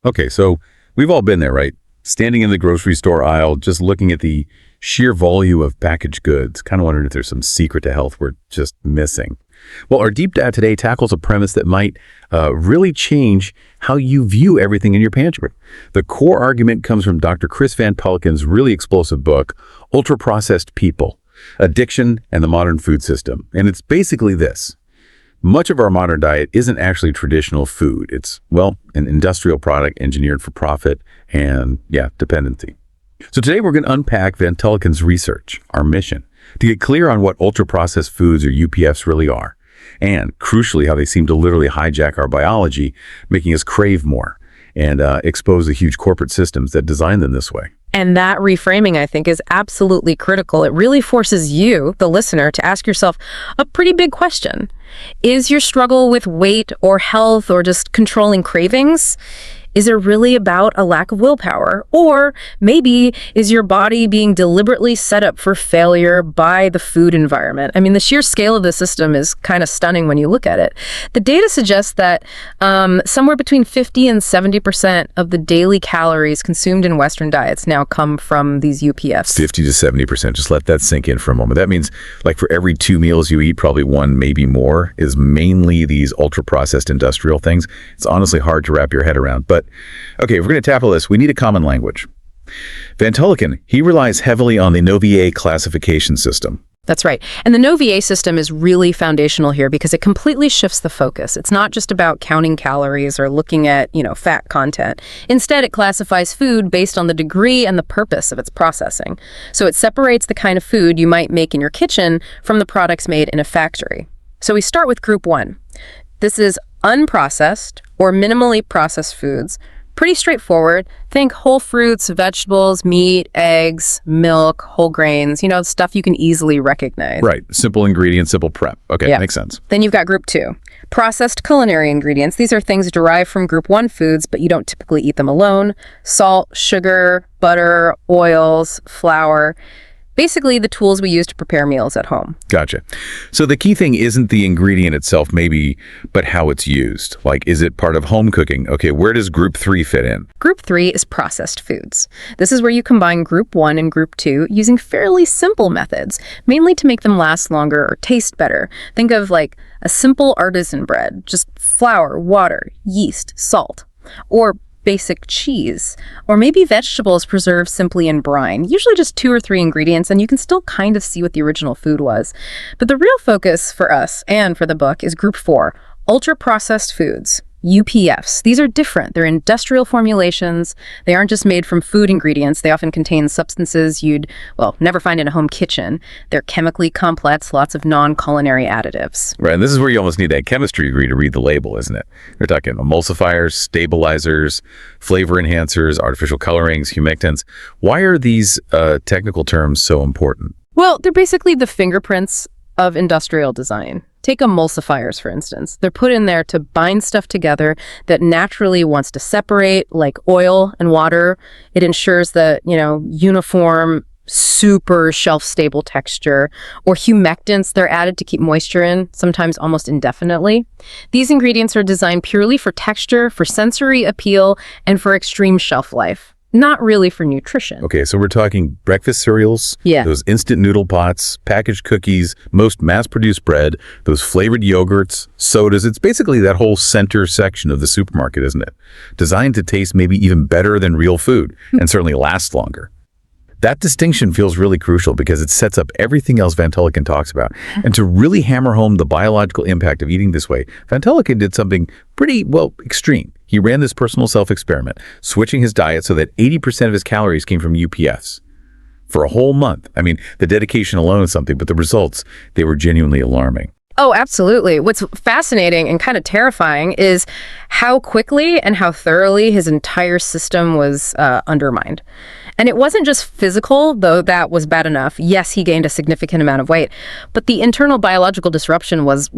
Okay, so we've all been there, right? Standing in the grocery store aisle, just looking at the sheer volume of packaged goods, kind of wondering if there's some secret to health we're just missing. Well, our deep dive today tackles a premise that might really change how you view everything in your pantry. The core argument comes from Dr. Chris Van Tulleken's really explosive book, Ultra-Processed People, Addiction and the Modern Food System. And it's basically this. Much of our modern diet isn't actually traditional food. It's, well, an industrial product engineered for profit and, dependency. So today we're going to unpack Van Tulleken's research, our mission, to get clear on what ultra-processed foods or UPFs really are, and crucially how they seem to literally hijack our biology, making us crave more and expose the huge corporate systems that design them this way. And that reframing, I think, is absolutely critical. It really forces you, the listener, to ask yourself a pretty big question. Is your struggle with weight or health or just controlling cravings? Is it really about a lack of willpower? Or maybe is your body being deliberately set up for failure by the food environment? I mean, the sheer scale of the system is kind of stunning when you look at it. The data suggests that somewhere between 50 and 70% of the daily calories consumed in Western diets now come from these UPFs. 50 to 70%. Just let that sink in for a moment. That means like for every 2 meals you eat, probably one, maybe more, is mainly these ultra-processed industrial things. It's honestly hard to wrap your head around. But okay, if we're going to tackle this, we need a common language. Van Tulleken, he relies heavily on the NOVA classification system. That's right. And the NOVA system is really foundational here because it completely shifts the focus. It's not just about counting calories or looking at, fat content. Instead, it classifies food based on the degree and the purpose of its processing. So it separates the kind of food you might make in your kitchen from the products made in a factory. So we start with group 1. This is unprocessed or minimally processed foods. Pretty straightforward. Think whole fruits, vegetables, meat, eggs, milk, whole grains, stuff you can easily recognize. Right. Simple ingredients, simple prep. Okay, makes sense. Then you've got group 2. Processed culinary ingredients. These are things derived from group 1 foods, but you don't typically eat them alone. Salt, sugar, butter, oils, flour. Basically, the tools we use to prepare meals at home. Gotcha. So the key thing isn't the ingredient itself, maybe, but how it's used. Like, is it part of home cooking? Okay, where does group 3 fit in? Group 3 is processed foods. This is where you combine group 1 and group 2 using fairly simple methods, mainly to make them last longer or taste better. Think of like a simple artisan bread, just flour, water, yeast, salt. Or basic cheese, or maybe vegetables preserved simply in brine, usually just 2 or 3 ingredients, and you can still kind of see what the original food was. But the real focus for us and for the book is group 4, ultra-processed foods. UPFs. These are different. They're industrial formulations. They aren't just made from food ingredients. They often contain substances you'd, never find in a home kitchen. They're chemically complex, lots of non-culinary additives. Right, and this is where you almost need that chemistry degree to read the label, isn't it? We're talking emulsifiers, stabilizers, flavor enhancers, artificial colorings, humectants. Why are these technical terms so important? Well, they're basically the fingerprints of industrial design. Take emulsifiers, for instance. They're put in there to bind stuff together that naturally wants to separate, like oil and water. It ensures that, uniform, super shelf-stable texture. Or humectants, they're added to keep moisture in, sometimes almost indefinitely. These ingredients are designed purely for texture, for sensory appeal, and for extreme shelf life. Not really for nutrition. Okay, so we're talking breakfast cereals, those instant noodle pots, packaged cookies, most mass-produced bread, those flavored yogurts, sodas. It's basically that whole center section of the supermarket, isn't it? Designed to taste maybe even better than real food and certainly last longer. That distinction feels really crucial because it sets up everything else Van Tulleken talks about. And to really hammer home the biological impact of eating this way, Van Tulleken did something pretty, extreme. He ran this personal self-experiment, switching his diet so that 80% of his calories came from UPFs for a whole month. I mean, the dedication alone is something, but the results, they were genuinely alarming. Oh, absolutely. What's fascinating and kind of terrifying is how quickly and how thoroughly his entire system was undermined. And it wasn't just physical, though that was bad enough. Yes, he gained a significant amount of weight, but the internal biological disruption was,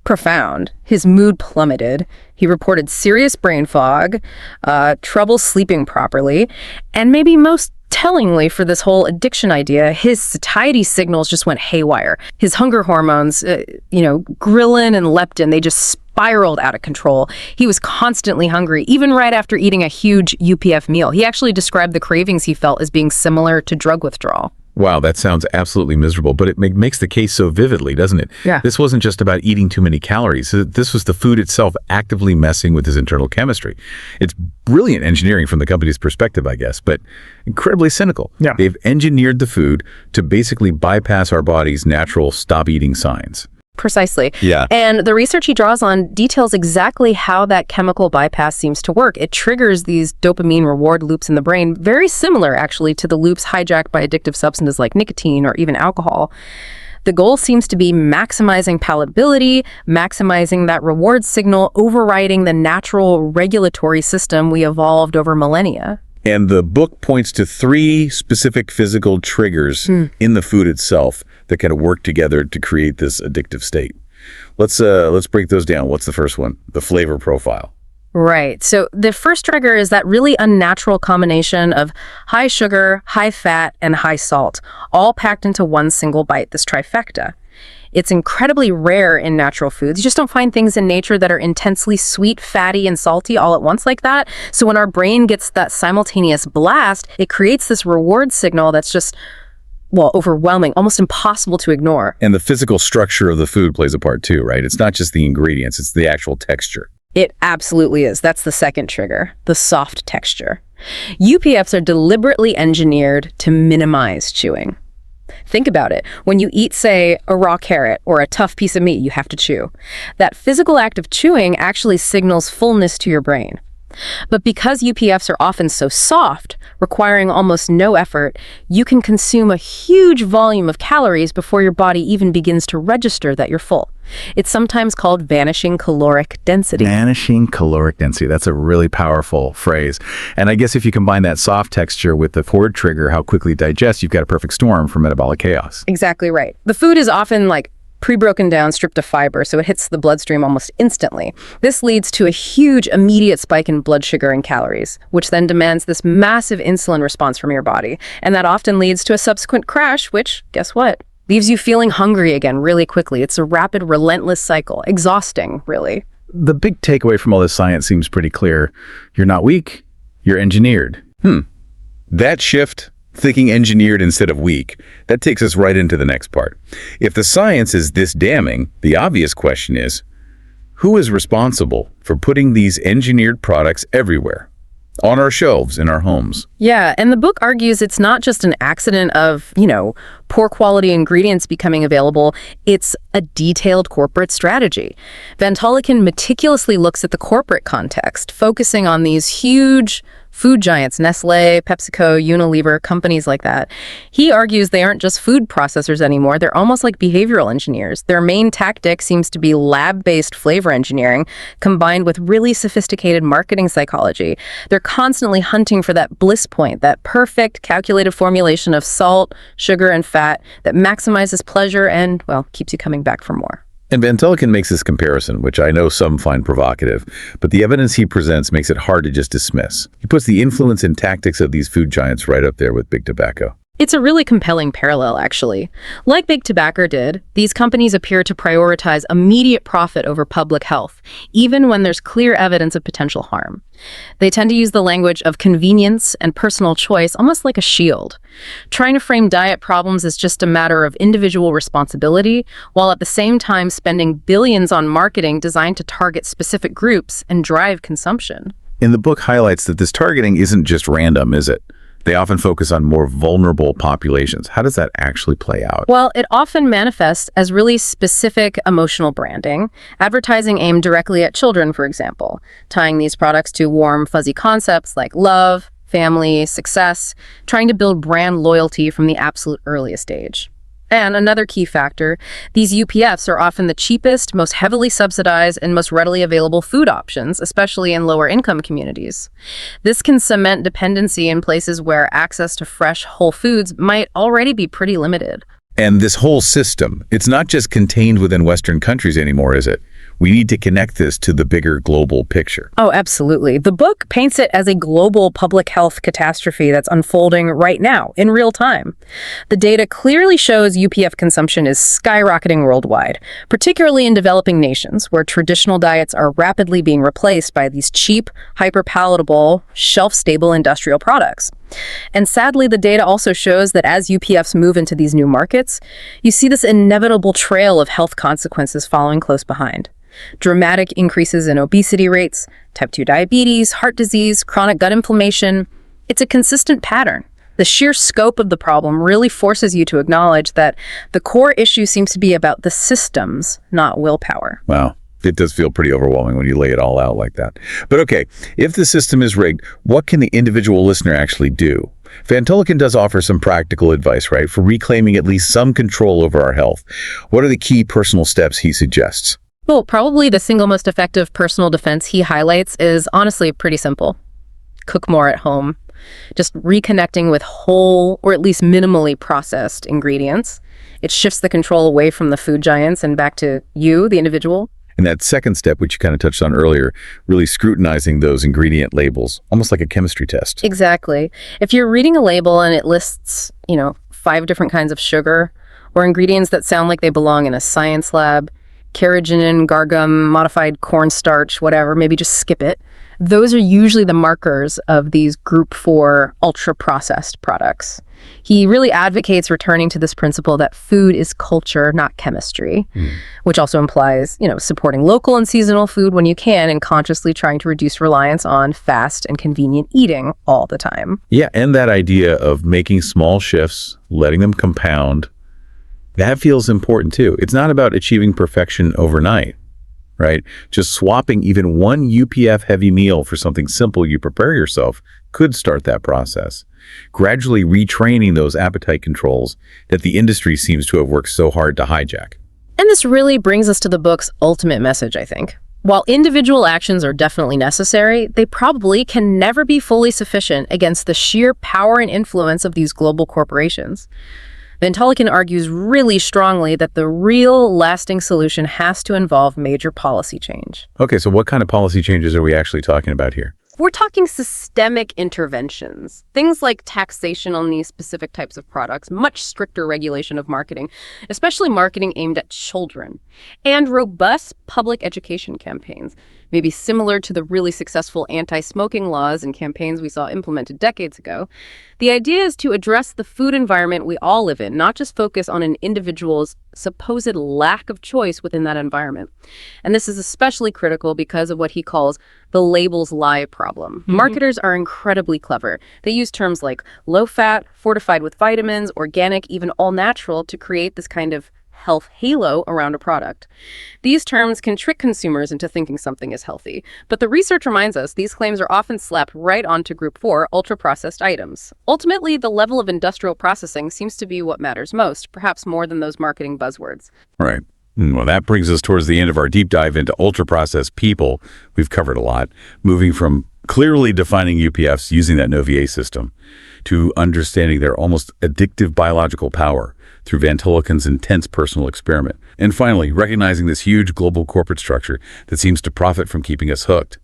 profound. His mood plummeted. He reported serious brain fog, trouble sleeping properly, and maybe most tellingly for this whole addiction idea, his satiety signals just went haywire. His hunger hormones, ghrelin and leptin, they just spiraled out of control. He was constantly hungry, even right after eating a huge UPF meal. He actually described the cravings he felt as being similar to drug withdrawal. Wow, that sounds absolutely miserable, but it makes the case so vividly, doesn't it? Yeah. This wasn't just about eating too many calories. This was the food itself actively messing with his internal chemistry. It's brilliant engineering from the company's perspective, I guess, but incredibly cynical. Yeah. They've engineered the food to basically bypass our body's natural stop-eating signs. Precisely. Yeah. And the research he draws on details exactly how that chemical bypass seems to work. It triggers these dopamine reward loops in the brain, very similar actually to the loops hijacked by addictive substances like nicotine or even alcohol. The goal seems to be maximizing palatability, maximizing that reward signal, overriding the natural regulatory system we evolved over millennia. And the book points to 3 specific physical triggers in the food itself that kind of work together to create this addictive state. Let's break those down. What's the first one? The flavor profile. Right. So the first trigger is that really unnatural combination of high sugar, high fat, and high salt, all packed into one single bite, this trifecta. It's incredibly rare in natural foods. You just don't find things in nature that are intensely sweet, fatty, and salty all at once like that. So when our brain gets that simultaneous blast, it creates this reward signal that's just, well, overwhelming, almost impossible to ignore. And the physical structure of the food plays a part too, right? It's not just the ingredients, it's the actual texture. It absolutely is. That's the second trigger, the soft texture. UPFs are deliberately engineered to minimize chewing. Think about it. When you eat, say, a raw carrot or a tough piece of meat you have to chew, that physical act of chewing actually signals fullness to your brain. But because UPFs are often so soft, requiring almost no effort, you can consume a huge volume of calories before your body even begins to register that you're full. It's sometimes called vanishing caloric density. Vanishing caloric density. That's a really powerful phrase. And I guess if you combine that soft texture with the forward trigger, how quickly it digests, you've got a perfect storm for metabolic chaos. Exactly right. The food is often pre-broken down, stripped of fiber, so it hits the bloodstream almost instantly. This leads to a huge immediate spike in blood sugar and calories, which then demands this massive insulin response from your body. And that often leads to a subsequent crash, which, guess what? Leaves you feeling hungry again really quickly. It's a rapid, relentless cycle. Exhausting, really. The big takeaway from all this science seems pretty clear. You're not weak, you're engineered. That shift, thinking engineered instead of weak, that takes us right into the next part. If the science is this damning, the obvious question is, who is responsible for putting these engineered products everywhere? On our shelves in our homes. Yeah, and the book argues it's not just an accident of, poor quality ingredients becoming available, it's a detailed corporate strategy. Van Tulleken meticulously looks at the corporate context, focusing on these huge food giants, Nestle, PepsiCo, Unilever, companies like that. He argues they aren't just food processors anymore, they're almost like behavioral engineers. Their main tactic seems to be lab-based flavor engineering combined with really sophisticated marketing psychology. They're constantly hunting for that bliss point, that perfect calculated formulation of salt, sugar, and fat that maximizes pleasure and, well, keeps you coming back for more. And Van Tulleken makes this comparison, which I know some find provocative, but the evidence he presents makes it hard to just dismiss. He puts the influence and tactics of these food giants right up there with big tobacco. It's a really compelling parallel, actually. Like Big Tobacco did, these companies appear to prioritize immediate profit over public health, even when there's clear evidence of potential harm. They tend to use the language of convenience and personal choice almost like a shield, trying to frame diet problems as just a matter of individual responsibility, while at the same time spending billions on marketing designed to target specific groups and drive consumption. And the book highlights that this targeting isn't just random, is it? They often focus on more vulnerable populations. How does that actually play out? Well, it often manifests as really specific emotional branding, advertising aimed directly at children, for example, tying these products to warm, fuzzy concepts like love, family, success, trying to build brand loyalty from the absolute earliest age. And another key factor, these UPFs are often the cheapest, most heavily subsidized, and most readily available food options, especially in lower income communities. This can cement dependency in places where access to fresh, whole foods might already be pretty limited. And this whole system, it's not just contained within Western countries anymore, is it? We need to connect this to the bigger global picture. Oh, absolutely. The book paints it as a global public health catastrophe that's unfolding right now, in real time. The data clearly shows UPF consumption is skyrocketing worldwide, particularly in developing nations, where traditional diets are rapidly being replaced by these cheap, hyper-palatable, shelf-stable industrial products. And sadly, the data also shows that as UPFs move into these new markets, you see this inevitable trail of health consequences following close behind. Dramatic increases in obesity rates, type 2 diabetes, heart disease, chronic gut inflammation. It's a consistent pattern. The sheer scope of the problem really forces you to acknowledge that the core issue seems to be about the systems, not willpower. Wow. It does feel pretty overwhelming when you lay it all out like that. But okay, if the system is rigged, what can the individual listener actually do? Van Tulleken does offer some practical advice, right, for reclaiming at least some control over our health. What are the key personal steps he suggests? Well, probably the single most effective personal defense he highlights is honestly pretty simple. Cook more at home. Just reconnecting with whole or at least minimally processed ingredients. It shifts the control away from the food giants and back to you, the individual. And that second step, which you kind of touched on earlier, really scrutinizing those ingredient labels, almost like a chemistry test. Exactly. If you're reading a label and it lists, 5 different kinds of sugar or ingredients that sound like they belong in a science lab, carrageenan, gargum, modified cornstarch, whatever, maybe just skip it. Those are usually the markers of these group 4 ultra-processed products. He really advocates returning to this principle that food is culture, not chemistry, which also implies, supporting local and seasonal food when you can and consciously trying to reduce reliance on fast and convenient eating all the time. Yeah, and that idea of making small shifts, letting them compound, that feels important too. It's not about achieving perfection overnight, right? Just swapping even one UPF-heavy meal for something simple you prepare yourself could start that process. Gradually retraining those appetite controls that the industry seems to have worked so hard to hijack. And this really brings us to the book's ultimate message, I think. While individual actions are definitely necessary, they probably can never be fully sufficient against the sheer power and influence of these global corporations. Van Tulleken argues really strongly that the real lasting solution has to involve major policy change. Okay, so what kind of policy changes are we actually talking about here? We're talking systemic interventions, things like taxation on these specific types of products, much stricter regulation of marketing, especially marketing aimed at children, and robust public education campaigns, maybe similar to the really successful anti-smoking laws and campaigns we saw implemented decades ago. The idea is to address the food environment we all live in, not just focus on an individual's supposed lack of choice within that environment. And this is especially critical because of what he calls the labels lie problem. Marketers are incredibly clever. They use terms like low-fat, fortified with vitamins, organic, even all-natural to create this kind of health halo around a product. These terms can trick consumers into thinking something is healthy, but the research reminds us these claims are often slapped right onto Group 4 ultra-processed items. Ultimately, the level of industrial processing seems to be what matters most, perhaps more than those marketing buzzwords. Right. Well, that brings us towards the end of our deep dive into ultra-processed people. We've covered a lot, moving from clearly defining UPFs using that NOVA system to understanding their almost addictive biological power through Van Tulleken's intense personal experiment. And finally, recognizing this huge global corporate structure that seems to profit from keeping us hooked.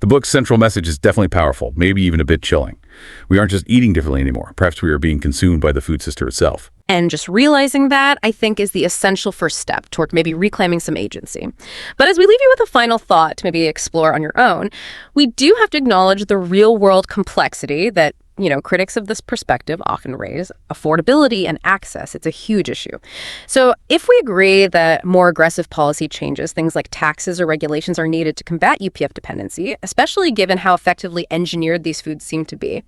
The book's central message is definitely powerful, maybe even a bit chilling. We aren't just eating differently anymore. Perhaps we are being consumed by the food system itself. And just realizing that, I think, is the essential first step toward maybe reclaiming some agency. But as we leave you with a final thought to maybe explore on your own, we do have to acknowledge the real-world complexity that critics of this perspective often raise: affordability and access. It's a huge issue. So if we agree that more aggressive policy changes, things like taxes or regulations, are needed to combat UPF dependency, especially given how effectively engineered these foods seem to be,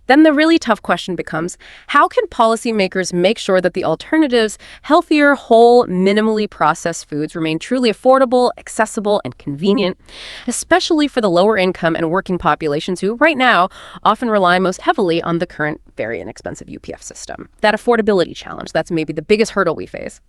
then the really tough question becomes, how can policymakers make sure that the alternatives, healthier, whole, minimally processed foods, remain truly affordable, accessible, and convenient, especially for the lower income and working populations who, right now, often rely most heavily on the current very inexpensive UPF system? That affordability challenge, that's maybe the biggest hurdle we face.